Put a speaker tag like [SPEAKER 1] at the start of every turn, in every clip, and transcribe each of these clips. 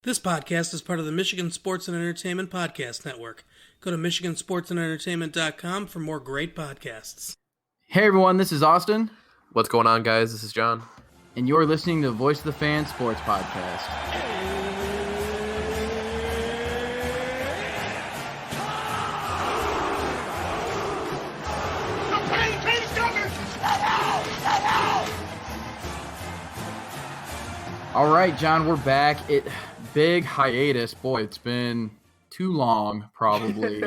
[SPEAKER 1] This podcast is part of the Michigan Sports and Entertainment Podcast Network. Go to michigansportsandentertainment.com for more great podcasts.
[SPEAKER 2] Hey everyone, this is Austin.
[SPEAKER 3] What's going on, guys? This is John.
[SPEAKER 2] And you're listening to the Voice of the Fan Sports Podcast. All right, John, we're back. Big hiatus. Boy, it's been too long, probably.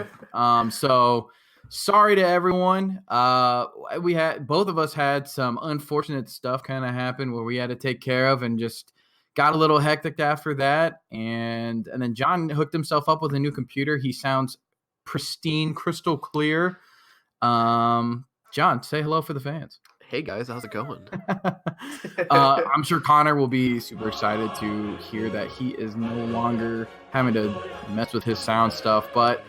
[SPEAKER 2] So sorry to everyone. Both of us had some unfortunate stuff kind of happen where we had to take care of, and just got a little hectic after that. And then John hooked himself up with a new computer. He sounds pristine, crystal clear. John, say hello for the fans.
[SPEAKER 3] Hey guys, how's it going?
[SPEAKER 2] I'm sure Connor will be super excited to hear that he is no longer having to mess with his sound stuff. But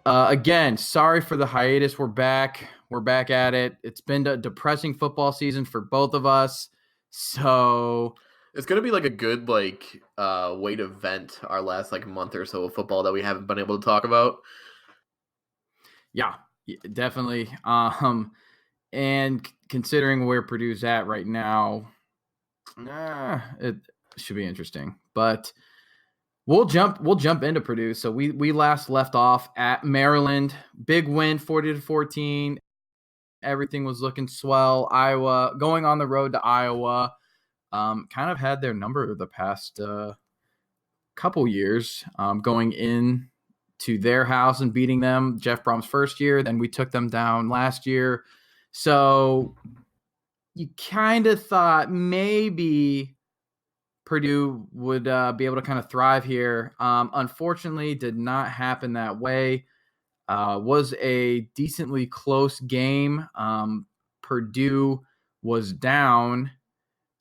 [SPEAKER 2] again, sorry for the hiatus. We're back. We're back at it. It's been a depressing football season for both of us. So
[SPEAKER 3] it's gonna be like a good way to vent our last month or so of football that we haven't been able to talk about.
[SPEAKER 2] Yeah, definitely. And considering where Purdue's at right now, it should be interesting. But we'll jump into Purdue. So we last left off at Maryland. Big win, 40-14. Everything was looking swell. Iowa going on the road to Iowa. Kind of had their number the past couple years, going in to their house and beating them. Jeff Brom's first year. Then we took them down last year. So you kind of thought maybe Purdue would be able to kind of thrive here. Unfortunately, did not happen that way. Was a decently close game. Purdue was down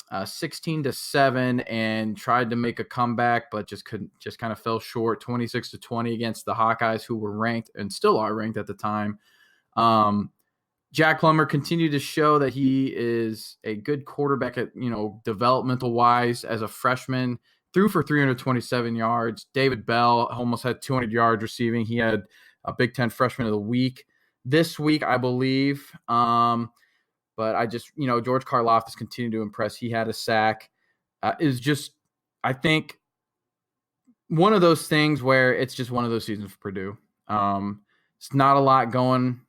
[SPEAKER 2] 16-7 and tried to make a comeback, but just kind of fell short. 26-20 against the Hawkeyes, who were ranked and still are ranked at the time. Jack Plummer continued to show that he is a good quarterback at, developmental wise as a freshman. Threw for 327 yards. David Bell almost had 200 yards receiving. He had a Big Ten Freshman of the Week this week, I believe. But I just, George Karlaftis continued to impress. He had a sack. Is just, I think, one of those things where it's just one of those seasons for Purdue. It's not a lot going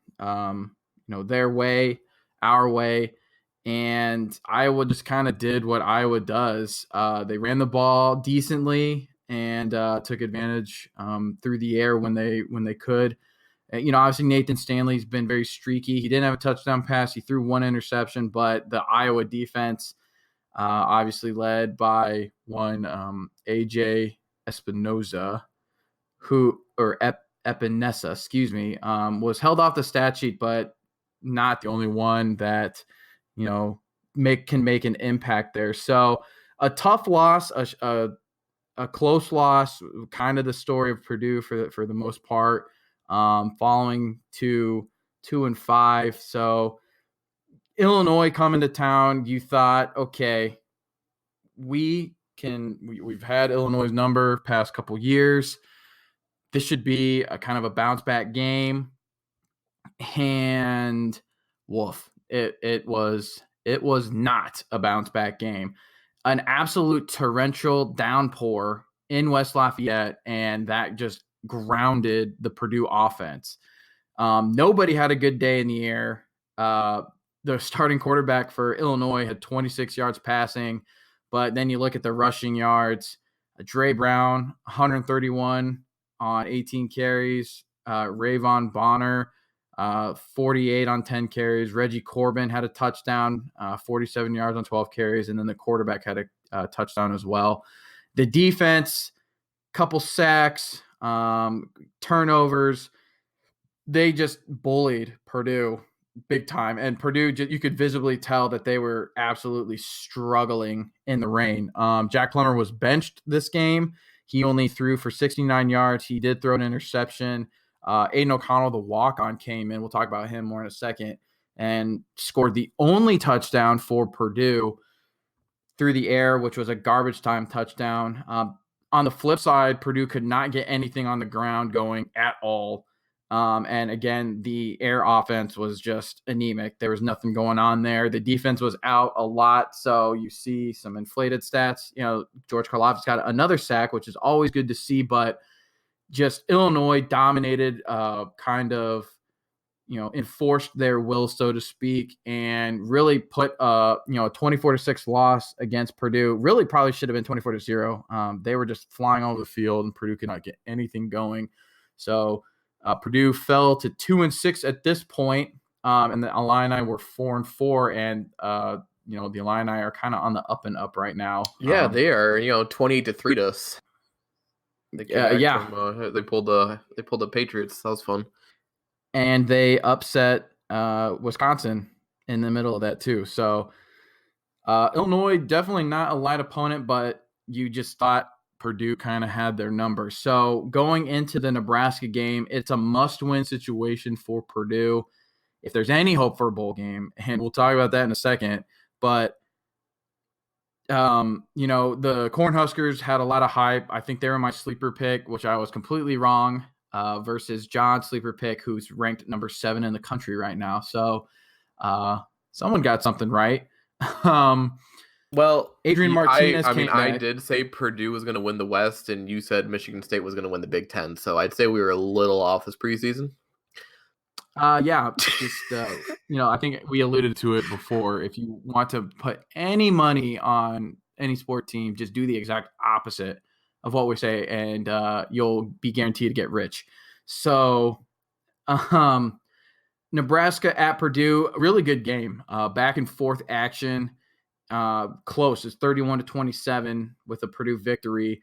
[SPEAKER 2] their way, our way, and Iowa just kind of did what Iowa does. They ran the ball decently and took advantage through the air when they could. Obviously Nathan Stanley's been very streaky. He didn't have a touchdown pass. He threw one interception, but the Iowa defense, obviously led by one AJ Espinoza, Epinesa, was held off the stat sheet, but not the only one that, can make an impact there. So a tough loss, a close loss, kind of the story of Purdue for the most part, following to 2-5. So Illinois coming to town, you thought, okay, we've had Illinois' number past couple years. This should be a kind of a bounce back game. And woof, it was not a bounce back game. An absolute torrential downpour in West Lafayette, and that just grounded the Purdue offense. Nobody had a good day in the air. The starting quarterback for Illinois had 26 yards passing, but then you look at the rushing yards. Dre Brown, 131 on 18 carries. Rayvon Bonner, 48 on 10 carries. Reggie Corbin had a touchdown, 47 yards on 12 carries, and then the quarterback had a touchdown as well. The defense, couple sacks, turnovers. They just bullied Purdue big time. And Purdue, you could visibly tell that they were absolutely struggling in the rain. Jack Plummer was benched this game. He only threw for 69 yards. He did throw an interception. Aiden O'Connell, the walk-on, came in. We'll talk about him more in a second, and scored the only touchdown for Purdue through the air, which was a garbage time touchdown. On the flip side, Purdue could not get anything on the ground going at all. And again, the air offense was just anemic. There was nothing going on there. The defense was out a lot. So you see some inflated stats. George Karlaftis got another sack, which is always good to see, but just Illinois dominated, enforced their will, so to speak, and really put a 24-6 loss against Purdue. Really probably should have been 24-0. They were just flying all over the field, and Purdue could not get anything going. So Purdue fell to 2-6 at this point, and the Illini were 4-4, and the Illini are kind of on the up and up right now.
[SPEAKER 3] Yeah, they are. 28-3 to us. They pulled the Patriots. That was fun.
[SPEAKER 2] And they upset Wisconsin in the middle of that too. So Illinois, definitely not a light opponent, but you just thought Purdue kind of had their number. So going into the Nebraska game, it's a must-win situation for Purdue if there's any hope for a bowl game, and we'll talk about that in a second. But the Cornhuskers had a lot of hype. I think they were my sleeper pick, which I was completely wrong. Versus John's sleeper pick, who's ranked number 7 in the country right now. So someone got something right.
[SPEAKER 3] Well,
[SPEAKER 2] Adrian Martinez
[SPEAKER 3] I did say Purdue was going to win the West, and you said Michigan State was going to win the Big Ten. So I'd say we were a little off this preseason.
[SPEAKER 2] I think we alluded to it before. If you want to put any money on any sport team, just do the exact opposite of what we say, and you'll be guaranteed to get rich. So Nebraska at Purdue, a really good game. Back and forth action. Close. It's 31-27 with a Purdue victory.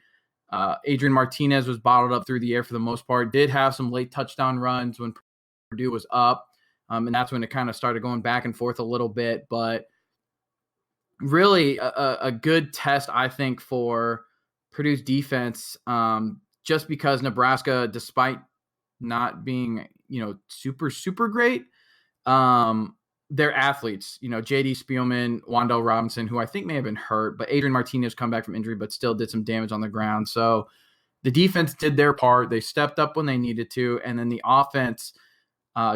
[SPEAKER 2] Adrian Martinez was bottled up through the air for the most part. Did have some late touchdown runs when Purdue was up, and that's when it kind of started going back and forth a little bit. But really a good test, I think, for Purdue's defense, just because Nebraska, despite not being, super, super great, they're athletes. J.D. Spielman, Wandell Robinson, who I think may have been hurt, but Adrian Martinez come back from injury, but still did some damage on the ground. So the defense did their part. They stepped up when they needed to. And then the offense,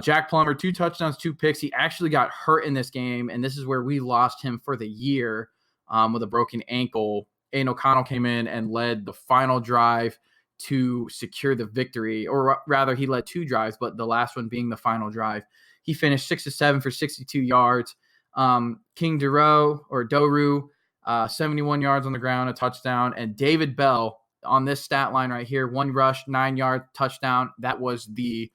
[SPEAKER 2] Jack Plummer, 2 touchdowns, 2 picks. He actually got hurt in this game, and this is where we lost him for the year with a broken ankle. Aiden O'Connell came in and led the final drive to secure the victory, or rather he led 2 drives, but the last one being the final drive. He finished 6-7 for 62 yards. King Doru, 71 yards on the ground, a touchdown. And David Bell on this stat line right here, 1 rush, 9-yard touchdown. That was the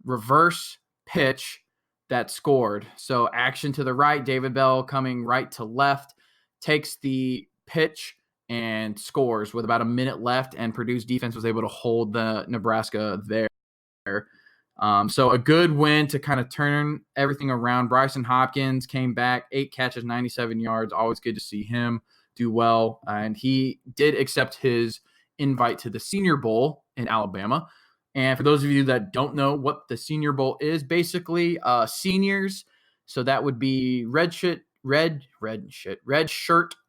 [SPEAKER 2] reverse pitch that scored. So action to the right, David Bell coming right to left, takes the pitch and scores with about a minute left, and Purdue's defense was able to hold the Nebraska there. So a good win to kind of turn everything around. Bryson Hopkins came back, 8 catches, 97 yards. Always good to see him do well. And he did accept his invite to the Senior Bowl in Alabama. And for those of you that don't know what the Senior Bowl is, basically seniors. So that would be red shirt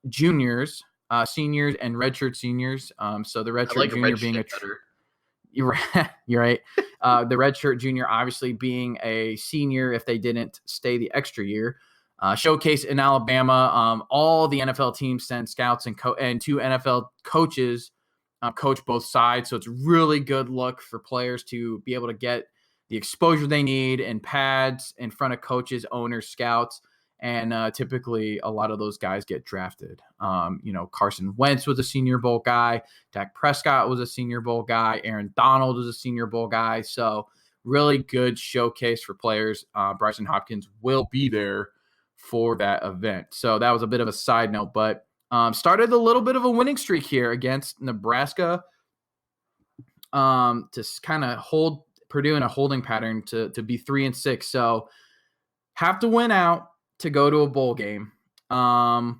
[SPEAKER 2] juniors, seniors, and redshirt seniors. So the redshirt junior being you're right. The redshirt junior obviously being a senior if they didn't stay the extra year. Showcase in Alabama. All the NFL teams send scouts and 2 NFL coaches coach both sides. So it's really good look for players to be able to get the exposure they need and pads in front of coaches, owners, scouts. And typically a lot of those guys get drafted. Carson Wentz was a Senior Bowl guy. Dak Prescott was a Senior Bowl guy. Aaron Donald was a Senior Bowl guy. So really good showcase for players. Bryson Hopkins will be there for that event. So that was a bit of a side note, but started a little bit of a winning streak here against Nebraska to kind of hold Purdue in a holding pattern to be 3-6. So have to win out to go to a bowl game. And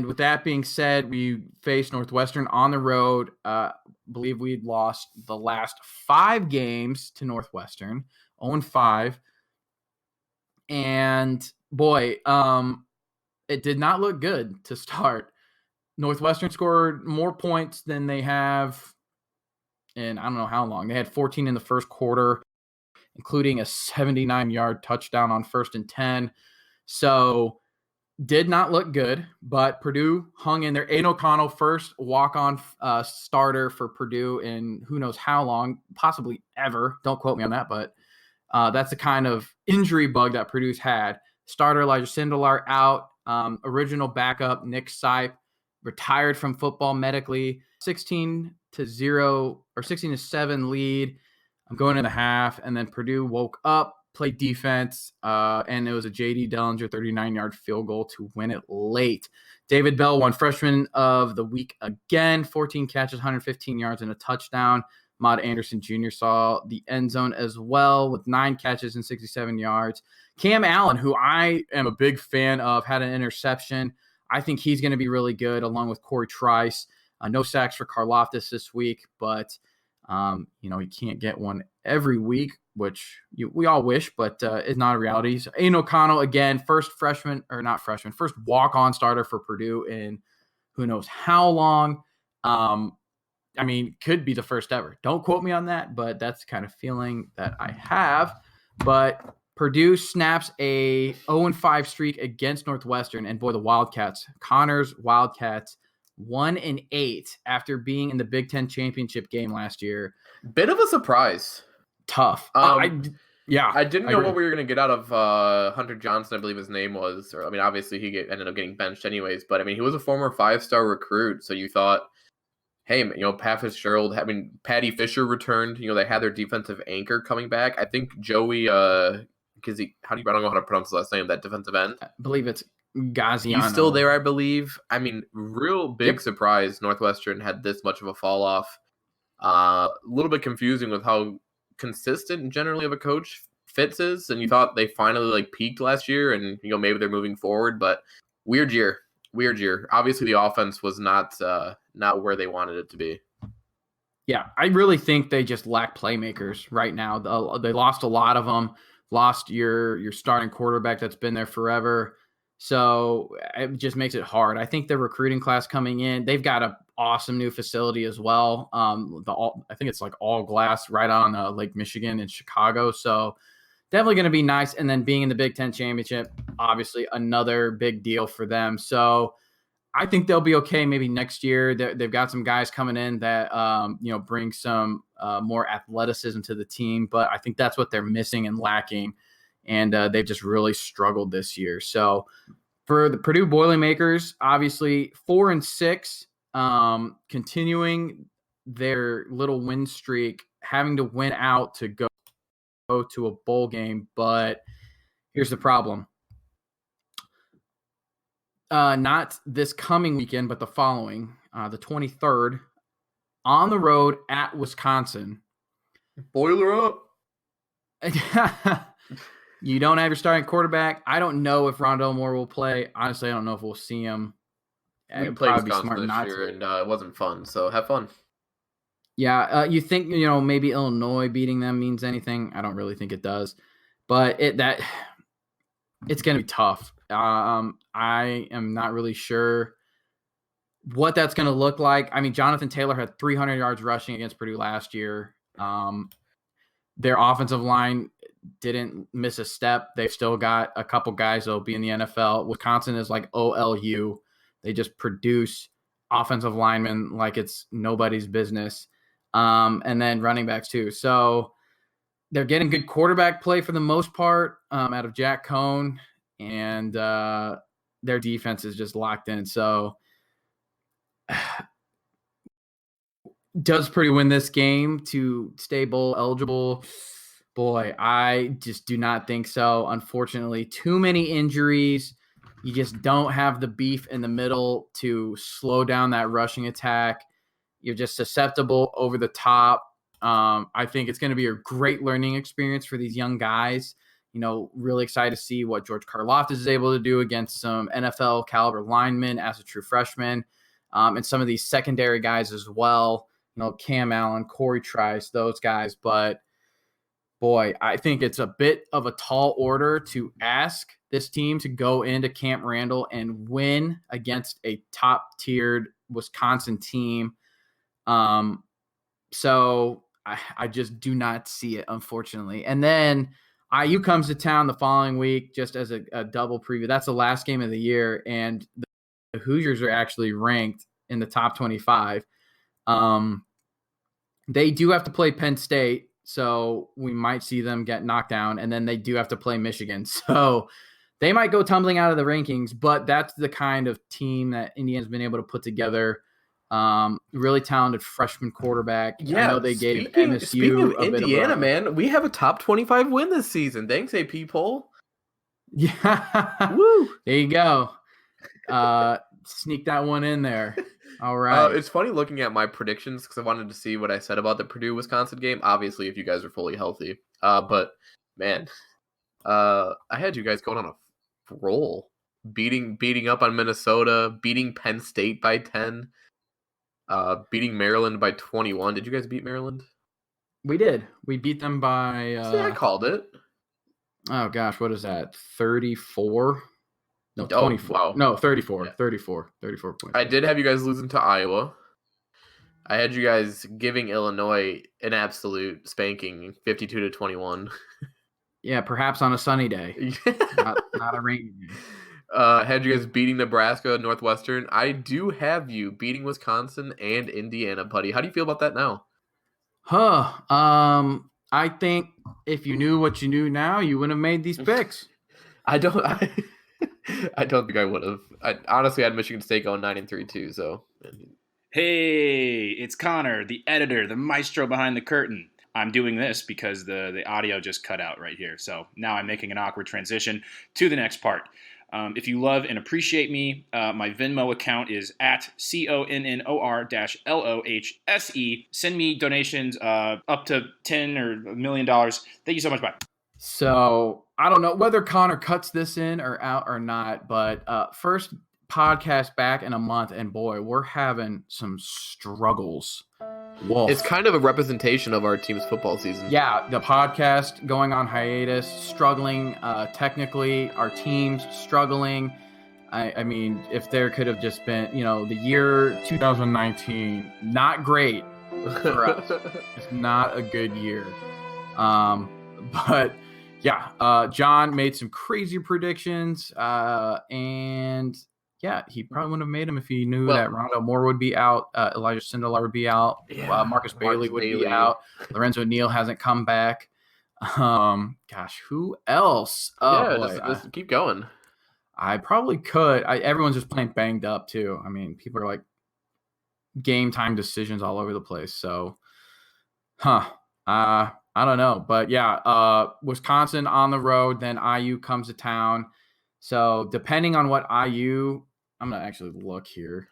[SPEAKER 2] with that being said, we faced Northwestern on the road. Believe we'd lost the last 5 games to Northwestern, 0-5. And boy, it did not look good to start. Northwestern scored more points than they have in I don't know how long. They had 14 in the first quarter, including a 79-yard touchdown on 1st and 10. So did not look good, but Purdue hung in there. Aiden O'Connell, first walk-on starter for Purdue in who knows how long, possibly ever. Don't quote me on that, but that's the kind of injury bug that Purdue's had. Starter Elijah Sindelar out. Original backup Nick Sipe retired from football medically. 16-0 or 16-7 lead. I'm going in the half, and then Purdue woke up, played defense, and it was a J.D. Dellinger 39-yard field goal to win it late. David Bell won Freshman of the Week again, 14 catches, 115 yards, and a touchdown. Ahmad Anderson Jr. saw the end zone as well with 9 catches and 67 yards. Cam Allen, who I am a big fan of, had an interception. I think he's going to be really good, along with Corey Trice. No sacks for Karlaftis this week, but he can't get one every week, which we all wish, but is not a reality. So Aiden O'Connell, again, first walk-on starter for Purdue in who knows how long. Could be the first ever. Don't quote me on that, but that's the kind of feeling that I have. But Purdue snaps a 0-5 streak against Northwestern, and boy, the Wildcats, Connor's Wildcats, 1-8 after being in the Big Ten championship game last year.
[SPEAKER 3] Bit of a surprise.
[SPEAKER 2] Tough.
[SPEAKER 3] I didn't know what we were going to get out of Hunter Johnson, I believe his name was. Obviously he ended up getting benched anyways, but he was a former 5-star recruit, so you thought, hey, Pat Fitzgerald, Patty Fisher returned. They had their defensive anchor coming back. I think Joey, I don't know how to pronounce his last name, that defensive end.
[SPEAKER 2] I believe it's Gaziano.
[SPEAKER 3] He's still there, I believe. Real big surprise Northwestern had this much of a fall off. A little bit confusing with how consistent generally of a coach Fitz is, and you thought they finally peaked last year, and maybe they're moving forward, but weird year. Obviously, the offense was not where they wanted it to be.
[SPEAKER 2] Yeah, I really think they just lack playmakers right now. They lost a lot of them. Lost your starting quarterback that's been there forever. So it just makes it hard. I think the recruiting class coming in, they've got an awesome new facility as well. I think it's all glass right on Lake Michigan in Chicago. So definitely going to be nice. And then being in the Big Ten championship, obviously another big deal for them. So I think they'll be okay. Maybe next year they've got some guys coming in that, bring some more athleticism to the team. But I think that's what they're missing and lacking. And they've just really struggled this year. So for the Purdue Boilermakers, obviously 4-6, continuing their little win streak, having to win out to go to a bowl game. But here's the problem. Not this coming weekend, but the following, the 23rd, on the road at Wisconsin.
[SPEAKER 3] Boiler up.
[SPEAKER 2] You don't have your starting quarterback. I don't know if Rondell Moore will play. Honestly, I don't know if we'll see him.
[SPEAKER 3] We played Wisconsin this year, and it wasn't fun, so have fun.
[SPEAKER 2] Yeah, you think, maybe Illinois beating them means anything? I don't really think it does. But it's going to be tough. I am not really sure what that's going to look like. Jonathan Taylor had 300 yards rushing against Purdue last year. Their offensive line didn't miss a step. They've still got a couple guys that will be in the NFL. Wisconsin is like OLU. They just produce offensive linemen like it's nobody's business. And then running backs too. So they're getting good quarterback play for the most part out of Jack Cohn. And their defense is just locked in. So does Purdue win this game to stay bowl eligible? Boy, I just do not think so. Unfortunately, too many injuries. You just don't have the beef in the middle to slow down that rushing attack. You're just susceptible over the top. I think it's going to be a great learning experience for these young guys. Really excited to see what George Karlaftis is able to do against some NFL caliber linemen as a true freshman, and some of these secondary guys as well. Cam Allen, Corey Trice, those guys. But boy, I think it's a bit of a tall order to ask this team to go into Camp Randall and win against a top-tiered Wisconsin team. So I just do not see it, unfortunately. And then IU comes to town the following week, just as a double preview. That's the last game of the year, and the Hoosiers are actually ranked in the top 25. They do have to play Penn State, so we might see them get knocked down, and then they do have to play Michigan. So they might go tumbling out of the rankings, but that's the kind of team that Indiana's been able to put together. Really talented freshman quarterback.
[SPEAKER 3] Yeah,
[SPEAKER 2] I know they gave
[SPEAKER 3] speaking
[SPEAKER 2] MSU
[SPEAKER 3] of Indiana, man, we have a top 25 win this season. Thanks, AP poll.
[SPEAKER 2] Yeah.
[SPEAKER 3] Woo!
[SPEAKER 2] There you go. Sneak that one in there. All right.
[SPEAKER 3] It's funny looking at my predictions because I wanted to see what I said about the Purdue-Wisconsin game. Obviously, if you guys are fully healthy. But, man, I had you guys going on a roll. Beating up on Minnesota, beating Penn State by 10, beating Maryland by 21. Did you guys beat Maryland?
[SPEAKER 2] We did. We beat them by...
[SPEAKER 3] See, I called it.
[SPEAKER 2] Oh, gosh. What is that? 34? No, 24.
[SPEAKER 3] Wow.
[SPEAKER 2] No, 34.
[SPEAKER 3] Yeah.
[SPEAKER 2] 34 points.
[SPEAKER 3] I did have you guys losing to Iowa. I had you guys giving Illinois an absolute spanking, 52-21.
[SPEAKER 2] Yeah, perhaps on a sunny day. not a rainy day.
[SPEAKER 3] Had you guys beating Nebraska, Northwestern. I do have you beating Wisconsin and Indiana, buddy. How do you feel about that now?
[SPEAKER 2] I think if you knew what you knew now, you wouldn't have made these picks.
[SPEAKER 3] I don't think I would have. I honestly had Michigan State going 9-3 too. So,
[SPEAKER 4] hey, it's Connor, the editor, the maestro behind the curtain. I'm doing this because the audio just cut out right here. So now I'm making an awkward transition to the next part. If you love and appreciate me, my Venmo account is at CONNOR-LOHSE. Send me donations up to $10 or $1 million. Thank you so much. Bye.
[SPEAKER 2] So I don't know whether Connor cuts this in or out or not, but first podcast back in a month, and boy, we're having some struggles. Wolf.
[SPEAKER 3] It's kind of a representation of our team's football season.
[SPEAKER 2] Yeah, the podcast going on hiatus, struggling technically, our team's struggling. I mean, if there could have just been, the year 2019, not great for us. It's not a good year. But yeah, John made some crazy predictions, and yeah, he probably wouldn't have made them if he knew that Rondell Moore would be out, Elijah Sindelar would be out, Marcus Bailey would be out, Lorenzo Neal hasn't come back. Gosh, who else?
[SPEAKER 3] Just keep going.
[SPEAKER 2] I probably could. Everyone's just playing banged up too. I mean, people are like game time decisions all over the place. So, I don't know, but yeah, Wisconsin on the road, then IU comes to town. So depending on what IU, I'm going to actually look here,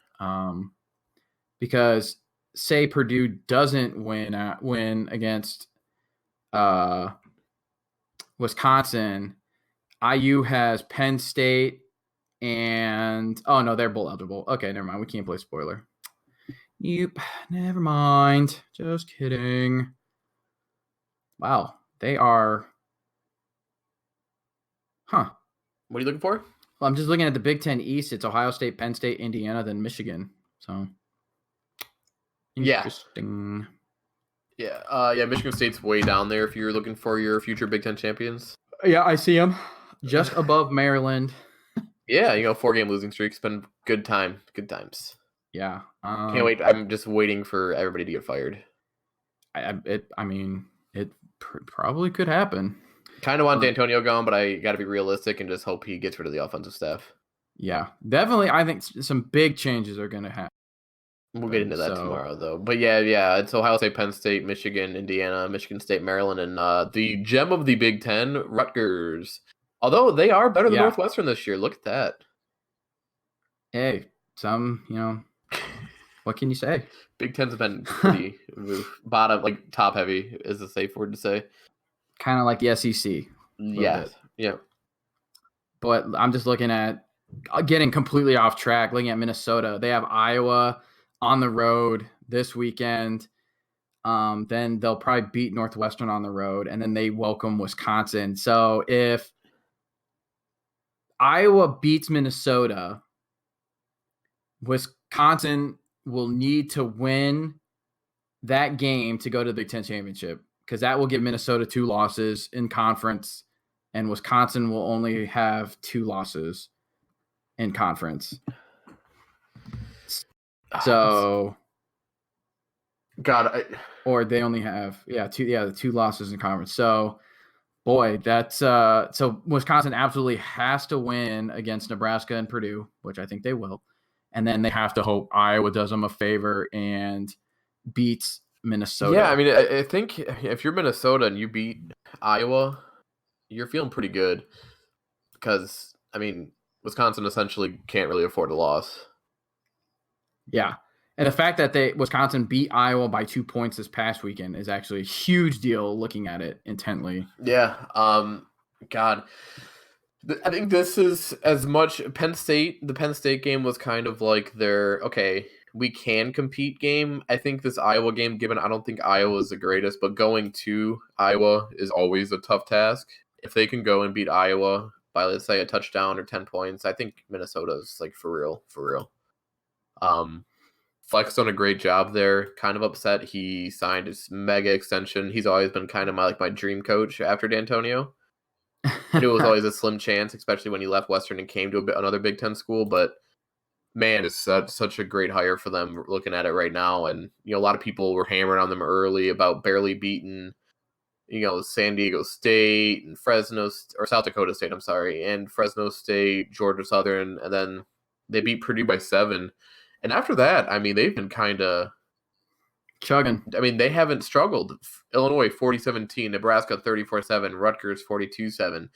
[SPEAKER 2] because say Purdue doesn't win against Wisconsin, IU has Penn State and oh no, they're bowl eligible. Okay, never mind. We can't play spoiler. Yep, never mind. Just kidding. Wow, they are. Huh.
[SPEAKER 3] What are you looking for?
[SPEAKER 2] Well, I'm just looking at the Big Ten East. It's Ohio State, Penn State, Indiana, then Michigan. So interesting.
[SPEAKER 3] Yeah. Michigan State's way down there if you're looking for your future Big Ten champions.
[SPEAKER 2] Yeah, I see them just above Maryland.
[SPEAKER 3] Yeah, 4-game losing streak. It's been good times.
[SPEAKER 2] Yeah,
[SPEAKER 3] can't wait. I'm just waiting for everybody to get fired.
[SPEAKER 2] It probably could happen.
[SPEAKER 3] Kind of want D'Antonio gone, but I got to be realistic and just hope he gets rid of the offensive staff.
[SPEAKER 2] Yeah, definitely. I think some big changes are going to happen.
[SPEAKER 3] We'll get into that tomorrow, though. But yeah, it's Ohio State, Penn State, Michigan, Indiana, Michigan State, Maryland, and the gem of the Big Ten, Rutgers. Although they are better than Northwestern this year. Look at that.
[SPEAKER 2] Hey, what can you say?
[SPEAKER 3] Big Ten's been pretty bottom, like top heavy is a safe word to say.
[SPEAKER 2] Kind of like the SEC.
[SPEAKER 3] Yeah.
[SPEAKER 2] But I'm just looking at getting completely off track, looking at Minnesota. They have Iowa on the road this weekend. Then they'll probably beat Northwestern on the road, and then they welcome Wisconsin. So if Iowa beats Minnesota, Wisconsin will need to win that game to go to the Big Ten championship, because that will give Minnesota 2 losses in conference, and Wisconsin will only have 2 losses in conference. So, or they only have the 2 losses in conference. So, boy, that's so Wisconsin absolutely has to win against Nebraska and Purdue, which I think they will, and then they have to hope Iowa does them a favor and beats Minnesota.
[SPEAKER 3] Yeah, I mean, I think if you're Minnesota and you beat Iowa, you're feeling pretty good, because I mean, Wisconsin essentially can't really afford a loss.
[SPEAKER 2] Yeah. And the fact that Wisconsin beat Iowa by 2 points this past weekend is actually a huge deal looking at it intently.
[SPEAKER 3] Yeah. God. I think this is as much the Penn State game was kind of like their, okay, we can compete game. I think this Iowa game, given I don't think Iowa is the greatest, but going to Iowa is always a tough task. If they can go and beat Iowa by, let's say, a touchdown or 10 points, I think Minnesota's like for real. Fleck's done a great job there. Kind of upset he signed his mega extension. He's always been kind of my dream coach after D'Antonio. I knew it was always a slim chance, especially when he left Western and came to another Big Ten school. But man, it's such a great hire for them looking at it right now. And a lot of people were hammering on them early about barely beating, San Diego State and South Dakota State. I'm sorry, and Fresno State, Georgia Southern, and then they beat Purdue by 7. And after that, I mean, they've been kind of
[SPEAKER 2] chugging.
[SPEAKER 3] I mean, they haven't struggled. Illinois 40-17, Nebraska 34-7, Rutgers 42-7,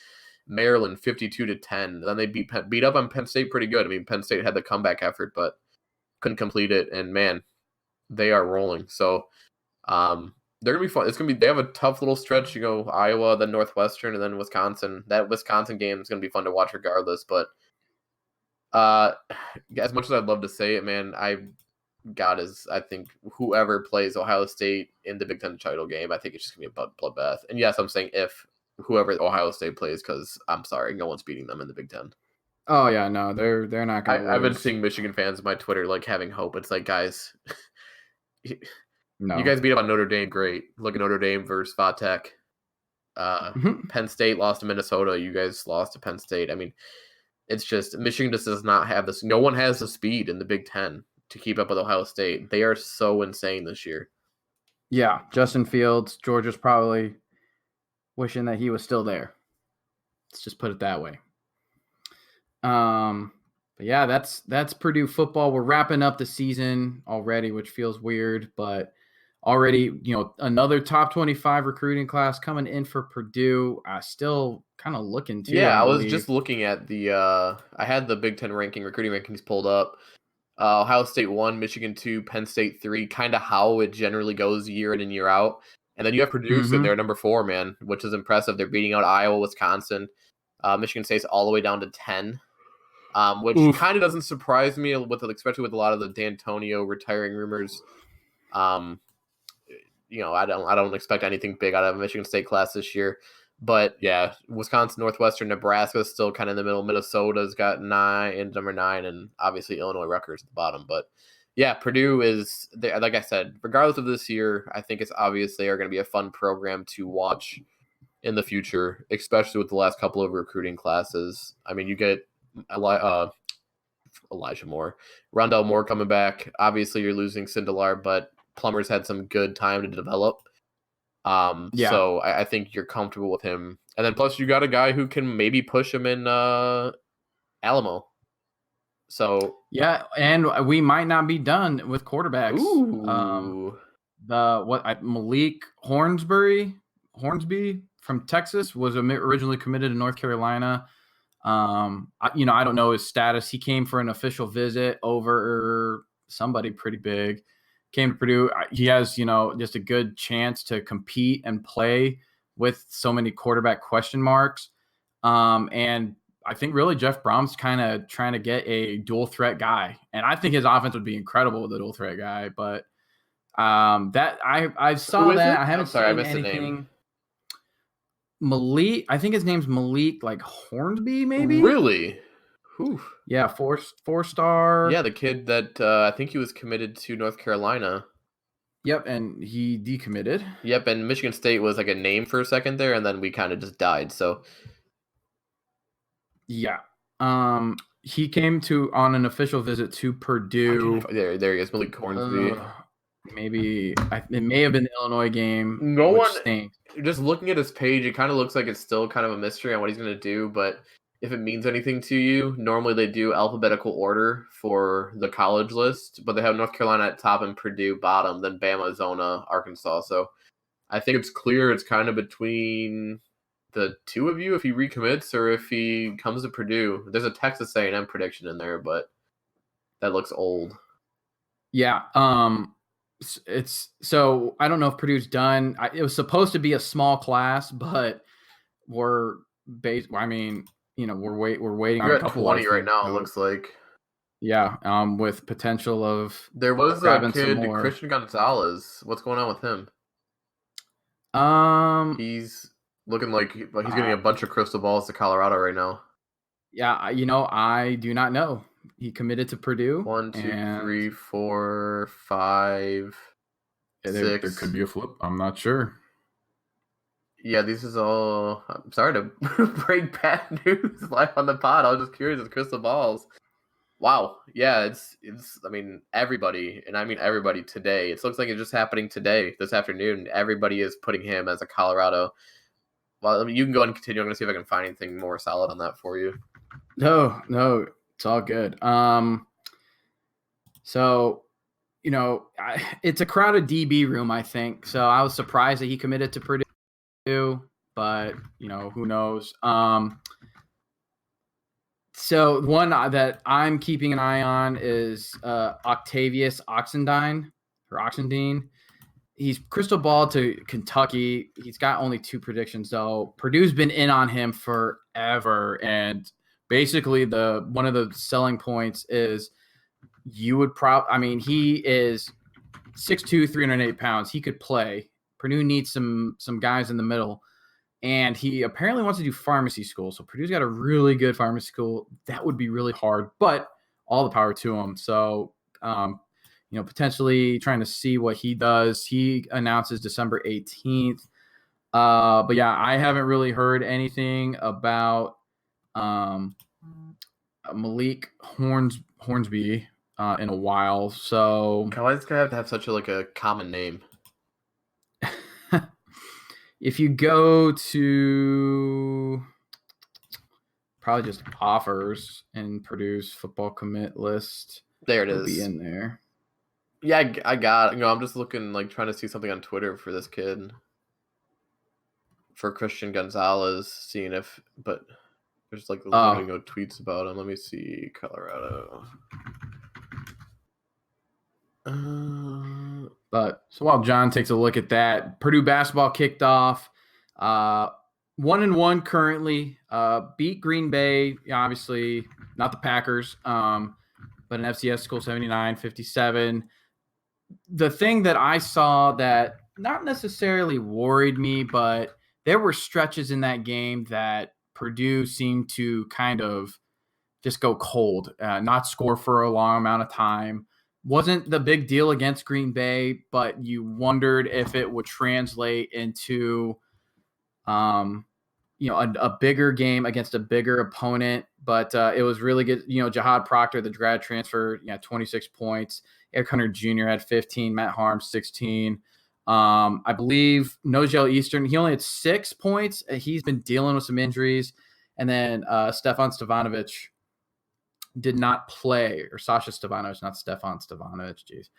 [SPEAKER 3] Maryland 52-10. Then they beat up on Penn State pretty good. I mean, Penn State had the comeback effort, but couldn't complete it. And man, they are rolling. So they're gonna be fun. They have a tough little stretch. Iowa, then Northwestern, and then Wisconsin. That Wisconsin game is gonna be fun to watch regardless. But as much as I'd love to say it, man, I think whoever plays Ohio State in the Big Ten title game, I think it's just gonna be a bloodbath. And yes, I'm saying if whoever Ohio State plays, because I'm sorry, no one's beating them in the Big Ten.
[SPEAKER 2] Oh yeah, no, they're not gonna.
[SPEAKER 3] I've been seeing Michigan fans on my Twitter like having hope. It's like, guys,
[SPEAKER 2] no,
[SPEAKER 3] you guys beat up on Notre Dame, great. Look at Notre Dame versus Vatech. Penn State lost to Minnesota. You guys lost to Penn State. I mean, it's just Michigan just does not have this. No one has the speed in the Big Ten to keep up with Ohio State. They are so insane this year.
[SPEAKER 2] Yeah, Justin Fields, Georgia's probably wishing that he was still there. Let's just put it that way. But yeah, that's Purdue football. We're wrapping up the season already, which feels weird, but already, another top 25 recruiting class coming in for Purdue. Still kind of looking to.
[SPEAKER 3] Yeah, I was just looking at I had the Big Ten recruiting rankings pulled up. Ohio State 1, Michigan 2, Penn State 3, kind of how it generally goes year in and year out. And then you have Purdue sitting there number 4, man, which is impressive. They're beating out Iowa, Wisconsin. Michigan State's all the way down to 10, which kind of doesn't surprise me, especially with a lot of the D'Antonio retiring rumors. I don't expect anything big out of a Michigan State class this year. But yeah, Wisconsin, Northwestern, Nebraska is still kind of in the middle. Minnesota's got number 9, and obviously Illinois, Rutgers at the bottom. But yeah, Purdue is, like I said, regardless of this year, I think it's obvious they are going to be a fun program to watch in the future, especially with the last couple of recruiting classes. I mean, you get Elijah Moore, Rondell Moore coming back. Obviously, you're losing Sindelar, but Plummer's had some good time to develop. So I think you're comfortable with him. And then plus you got a guy who can maybe push him in Alamo. So
[SPEAKER 2] yeah, and we might not be done with quarterbacks.
[SPEAKER 3] Ooh.
[SPEAKER 2] Malik Hornsby from Texas was originally committed to North Carolina. I don't know his status. He came for an official visit over somebody pretty big. Came to Purdue. He has, just a good chance to compete and play with so many quarterback question marks. And I think really Jeff Brom's kind of trying to get a dual threat guy. And I think his offense would be incredible with a dual threat guy. But That I saw
[SPEAKER 3] Who is
[SPEAKER 2] that.
[SPEAKER 3] it?
[SPEAKER 2] I haven't
[SPEAKER 3] I'm sorry, I
[SPEAKER 2] seen
[SPEAKER 3] missed the name.
[SPEAKER 2] anything. Malik, I think his name's Malik, like, Hornsby, I think his name's Malik, like, Hornsby, maybe.
[SPEAKER 3] Really? Whew.
[SPEAKER 2] Yeah, four-star.
[SPEAKER 3] Yeah, the kid that I think he was committed to North Carolina.
[SPEAKER 2] Yep, and he decommitted.
[SPEAKER 3] Yep, and Michigan State was like a name for a second there, and then we kind of just died. So
[SPEAKER 2] Yeah. He came on an official visit to Purdue.
[SPEAKER 3] there he is, Malik Hornsby.
[SPEAKER 2] Maybe it may have been the Illinois game.
[SPEAKER 3] No
[SPEAKER 2] which
[SPEAKER 3] one
[SPEAKER 2] stinks.
[SPEAKER 3] just looking at his page, it kind of looks like it's still kind of a mystery on what he's going to do. But if it means anything to you, normally they do alphabetical order for the college list, but they have North Carolina at top and Purdue bottom, then Bama, Zona, Arkansas. So I think it's clear it's kind of between the two of you if he recommits or if he comes to Purdue. There's a Texas A&M prediction in there, but that looks old.
[SPEAKER 2] Yeah. It's so I don't know if Purdue's done. It was supposed to be a small class, but we're waiting on
[SPEAKER 3] You're
[SPEAKER 2] a
[SPEAKER 3] at
[SPEAKER 2] couple
[SPEAKER 3] 20
[SPEAKER 2] of
[SPEAKER 3] right now, it
[SPEAKER 2] so,
[SPEAKER 3] looks like.
[SPEAKER 2] Yeah, with potential of
[SPEAKER 3] there was a
[SPEAKER 2] grabbing
[SPEAKER 3] kid,
[SPEAKER 2] some more.
[SPEAKER 3] Christian Gonzalez. What's going on with him? He's looking like he's getting a bunch of crystal balls to Colorado right now.
[SPEAKER 2] Yeah, I do not know. He committed to Purdue.
[SPEAKER 3] 1, 2, 3, 4, 5, 6.
[SPEAKER 2] There could be a flip. I'm not sure.
[SPEAKER 3] Yeah, this is all. I'm sorry to break bad news live on the pod. I was just curious with crystal balls. Wow. Yeah, it's. I mean, everybody, and I mean everybody today. It looks like it's just happening today, this afternoon. Everybody is putting him as a Colorado. Well, I mean, you can go and continue. I'm going to see if I can find anything more solid on that for you.
[SPEAKER 2] No, it's all good. So, it's a crowded DB room, I think. So I was surprised that he committed to Purdue, but who knows? So one that I'm keeping an eye on is Octavius Oxendine. He's crystal ball to Kentucky. He's got only 2 predictions though. Purdue's been in on him forever, and basically one of the selling points is he is 6'2", 308 pounds. He could play. Purdue needs some guys in the middle. And he apparently wants to do pharmacy school. So Purdue's got a really good pharmacy school. That would be really hard, but all the power to him. So, potentially trying to see what he does. He announces December 18th. But yeah, I haven't really heard anything about Malik Hornsby in a while. So
[SPEAKER 3] why does this guy have to have such a common name?
[SPEAKER 2] If you go to probably just offers in Purdue's football commit list,
[SPEAKER 3] there it is.
[SPEAKER 2] It'll be in there.
[SPEAKER 3] Yeah, I got it. I'm just looking, trying to see something on Twitter for this kid. For Christian Gonzalez, but there's no tweets about him. Let me see, Colorado.
[SPEAKER 2] But so while John takes a look at that, Purdue basketball kicked off 1-1 currently. Beat Green Bay, obviously not the Packers, but an FCS school 79-57. The thing that I saw that not necessarily worried me, but there were stretches in that game that Purdue seemed to kind of just go cold, not score for a long amount of time. Wasn't the big deal against Green Bay, but you wondered if it would translate into, a bigger game against a bigger opponent. But it was really good. Jahad Proctor, the grad transfer, 26 points. Eric Hunter Jr. had 15. Matt Harms, 16. I believe Nojel Eastern, he only had 6 points. He's been dealing with some injuries. And then Stefan Stevanovic did not play, or Sasha Stevanovic, not Stefan Stevanovic. Jeez.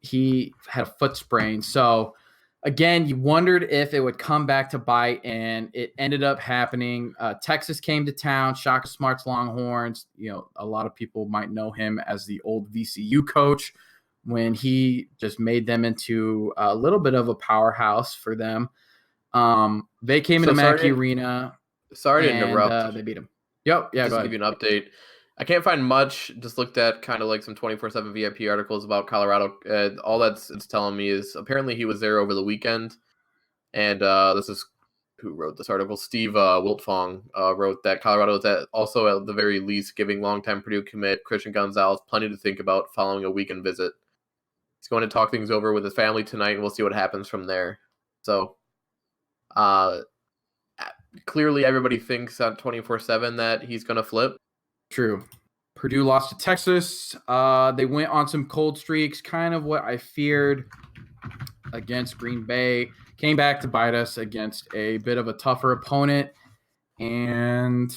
[SPEAKER 2] He had a foot sprain. So again, you wondered if it would come back to bite, and it ended up happening. Texas came to town. Shaka Smart's Longhorns. A lot of people might know him as the old VCU coach when he just made them into a little bit of a powerhouse for them. They came into Mackey Arena.
[SPEAKER 3] Sorry to interrupt.
[SPEAKER 2] They beat him. Yep. Yeah.
[SPEAKER 3] Just to give you an update. I can't find much. Just looked at kind of like some 24/7 VIP articles about Colorado. All that's it's telling me is apparently he was there over the weekend, and this is who wrote this article. Steve Wiltfong wrote that Colorado is also at the very least giving longtime Purdue commit Christian Gonzalez plenty to think about following a weekend visit. He's going to talk things over with his family tonight, and we'll see what happens from there. So, clearly everybody thinks on 24/7 that he's going to flip.
[SPEAKER 2] True. Purdue lost to Texas. They went on some cold streaks, kind of what I feared against Green Bay. Came back to bite us against a bit of a tougher opponent, and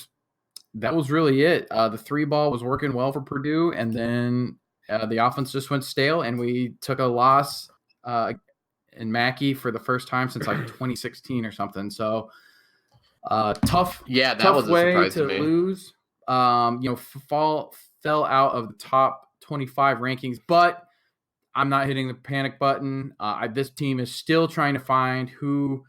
[SPEAKER 2] that was really it. The 3-ball was working well for Purdue, and then the offense just went stale, and we took a loss in Mackey for the first time since like 2016 or something. So tough.
[SPEAKER 3] Yeah, that
[SPEAKER 2] tough
[SPEAKER 3] was a
[SPEAKER 2] way
[SPEAKER 3] surprise
[SPEAKER 2] to
[SPEAKER 3] me.
[SPEAKER 2] lose. Fell out of the top 25 rankings, but I'm not hitting the panic button. This team is still trying to find who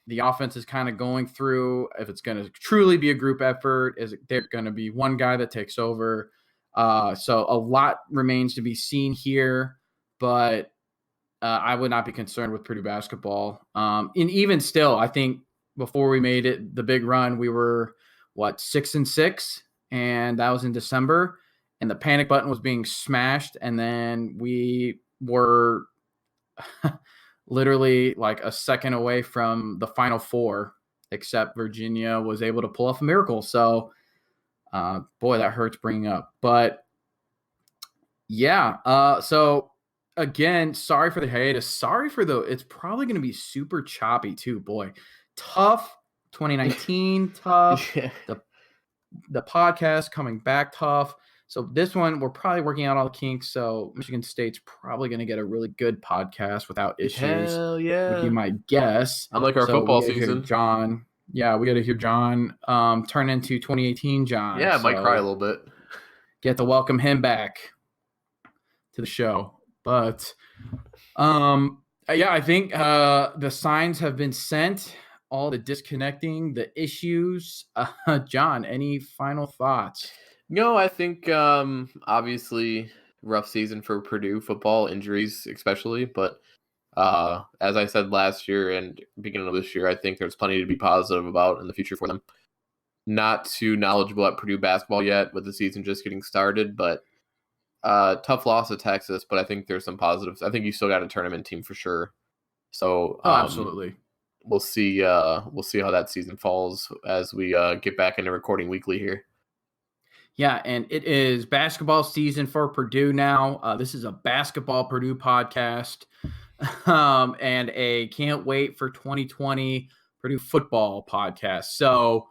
[SPEAKER 2] the offense is kind of going through. If it's going to truly be a group effort, is there going to be one guy that takes over? So a lot remains to be seen here, but I would not be concerned with Purdue basketball. And even still, I think before we made it the big run, we were 6-6, and that was in December. And the panic button was being smashed, and then we were literally like a second away from the Final Four, except Virginia was able to pull off a miracle. So, boy, that hurts bringing up. But, yeah, so, again, sorry for the hiatus. Sorry for it's probably going to be super choppy too, boy. Tough 2019, tough.
[SPEAKER 3] Yeah.
[SPEAKER 2] The podcast coming back tough. So this one, we're probably working out all the kinks. So Michigan State's probably going to get a really good podcast without issues.
[SPEAKER 3] Hell yeah.
[SPEAKER 2] Would be my guess.
[SPEAKER 3] Unlike our football season.
[SPEAKER 2] John. Yeah, we got to hear John turn into 2018 John.
[SPEAKER 3] Yeah, I might cry a little bit.
[SPEAKER 2] Get to welcome him back to the show. But, I think the signs have been sent. All the disconnecting, the issues. John, any final thoughts?
[SPEAKER 3] No, I think obviously rough season for Purdue football, injuries especially. But as I said last year and beginning of this year, I think there's plenty to be positive about in the future for them. Not too knowledgeable at Purdue basketball yet with the season just getting started, but tough loss to Texas. But I think there's some positives. I think you still got a tournament team for sure. So
[SPEAKER 2] Absolutely.
[SPEAKER 3] We'll see how that season falls as we get back into recording weekly here.
[SPEAKER 2] Yeah, and it is basketball season for Purdue now. This is a basketball Purdue podcast, and a can't wait for 2020 Purdue football podcast. So,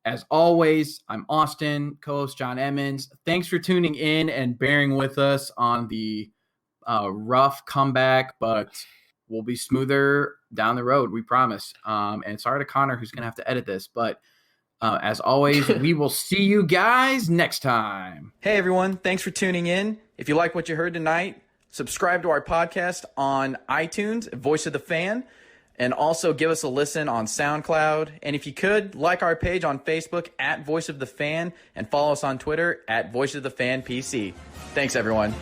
[SPEAKER 2] as always, I'm Austin, co-host John Emmons. Thanks for tuning in and bearing with us on the rough comeback, but we'll be smoother down the road, we promise. And sorry to Connor, who's going to have to edit this, but as always, we will see you guys next time.
[SPEAKER 5] Hey, everyone. Thanks for tuning in. If you like what you heard tonight, subscribe to our podcast on iTunes, Voice of the Fan, and also give us a listen on SoundCloud. And if you could, like our page on Facebook at Voice of the Fan and follow us on Twitter at Voice of the Fan PC. Thanks, everyone.